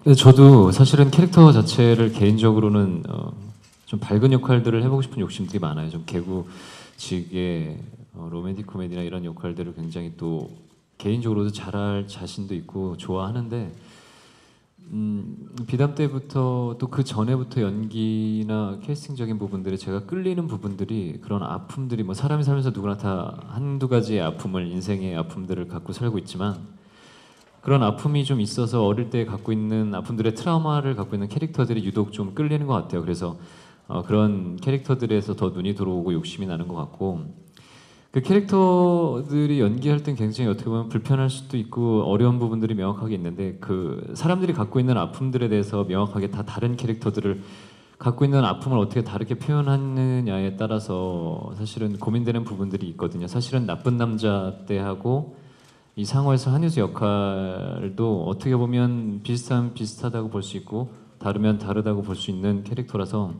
근데 저도 사실은 캐릭터 자체를 개인적으로는 좀 밝은 역할들을 해보고 싶은 욕심들이 많아요. 좀 개구직의 로맨틱 코미디나 이런 역할들을 굉장히 또 개인적으로도 잘할 자신도 있고 좋아하는데 비담 때부터 또 그 전에부터 연기나 캐스팅적인 부분들에 제가 끌리는 부분들이 그런 아픔들이 뭐 사람이 살면서 누구나 다 한두 가지의 아픔을 인생의 아픔들을 갖고 살고 있지만 그런 아픔이 좀 있어서 어릴 때 갖고 있는 아픔들의 트라우마를 갖고 있는 캐릭터들이 유독 좀 끌리는 것 같아요. 그래서 그런 캐릭터들에서 더 눈이 들어오고 욕심이 나는 것 같고 그 캐릭터들이 연기할 땐 굉장히 어떻게 보면 불편할 수도 있고 어려운 부분들이 명확하게 있는데 그 사람들이 갖고 있는 아픔들에 대해서 명확하게 다 다른 캐릭터들을 갖고 있는 아픔을 어떻게 다르게 표현하느냐에 따라서 사실은 고민되는 부분들이 있거든요. 사실은 나쁜 남자 때하고 이 상어에서 한효주 역할도 어떻게 보면 비슷하면 비슷하다고 볼 수 있고 다르면 다르다고 볼 수 있는 캐릭터라서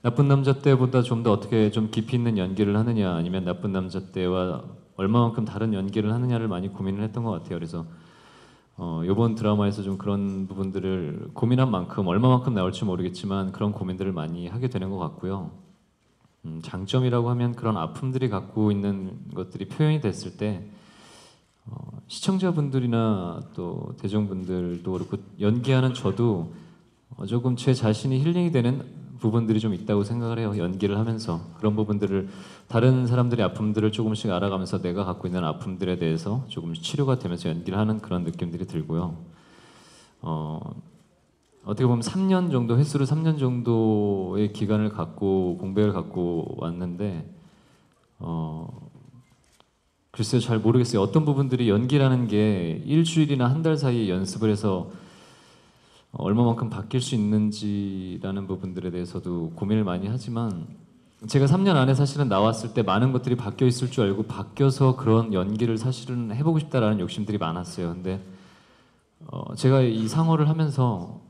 나쁜 남자 때보다 좀 더 어떻게 좀 깊이 있는 연기를 하느냐 아니면 나쁜 남자 때와 얼마만큼 다른 연기를 하느냐를 많이 고민을 했던 것 같아요. 그래서 이번 드라마에서 좀 그런 부분들을 고민한 만큼 얼마만큼 나올지 모르겠지만 그런 고민들을 많이 하게 되는 것 같고요. 장점이라고 하면 그런 아픔들이 갖고 있는 것들이 표현이 됐을 때 시청자분들이나 또 대중분들도 그렇고 연기하는 저도 조금 제 자신이 힐링이 되는 부분들이 좀 있다고 생각을 해요. 연기를 하면서 그런 부분들을 다른 사람들의 아픔들을 조금씩 알아가면서 내가 갖고 있는 아픔들에 대해서 조금 치료가 되면서 연기를 하는 그런 느낌들이 들고요. 어떻게 보면 3년 정도 횟수로 3년 정도의 기간을 갖고 공백을 갖고 왔는데 글쎄요, 잘 모르겠어요. 어떤 부분들이 연기라는 게 일주일이나 한 달 사이에 연습을 해서 얼마만큼 바뀔 수 있는지라는 부분들에 대해서도 고민을 많이 하지만 제가 3년 안에 사실은 나왔을 때 많은 것들이 바뀌어 있을 줄 알고 바뀌어서 그런 연기를 사실은 해보고 싶다라는 욕심들이 많았어요. 근데 제가 이 상어를 하면서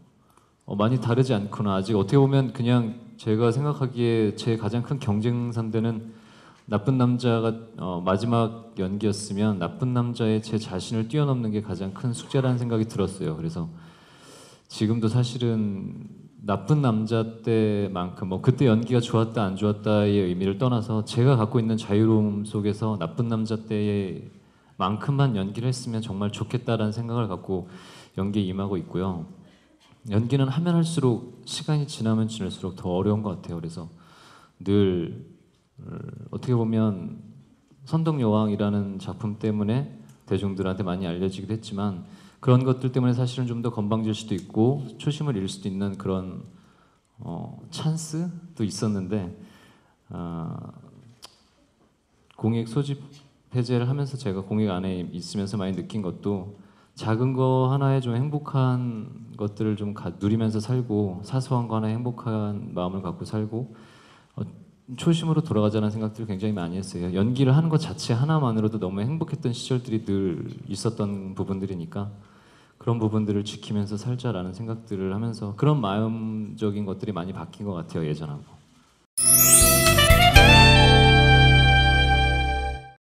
많이 다르지 않구나. 아직 어떻게 보면 그냥 제가 생각하기에 제 가장 큰 경쟁 상대는 나쁜 남자가 마지막 연기였으면 나쁜 남자의 제 자신을 뛰어넘는 게 가장 큰 숙제라는 생각이 들었어요. 그래서 지금도 사실은 나쁜 남자 때만큼 뭐 그때 연기가 좋았다 안 좋았다의 의미를 떠나서 제가 갖고 있는 자유로움 속에서 나쁜 남자 때의 만큼만 연기를 했으면 정말 좋겠다라는 생각을 갖고 연기에 임하고 있고요. 연기는 하면 할수록 시간이 지나면 지날수록 더 어려운 것 같아요. 그래서 늘 어떻게 보면 선덕여왕이라는 작품 때문에 대중들한테 많이 알려지기도 했지만 그런 것들 때문에 사실은 좀 더 건방질 수도 있고 초심을 잃을 수도 있는 그런 찬스도 있었는데 공익 소집 해제를 하면서 제가 공익 안에 있으면서 많이 느낀 것도 작은 거 하나에 좀 행복한 것들을 좀 누리면서 살고 사소한 거 하나에 행복한 마음을 갖고 살고 초심으로 돌아가자는 생각들을 굉장히 많이 했어요. 연기를 하는 것 자체 하나만으로도 너무 행복했던 시절들이 늘 있었던 부분들이니까 그런 부분들을 지키면서 살자라는 생각들을 하면서 그런 마음적인 것들이 많이 바뀐 것 같아요, 예전하고.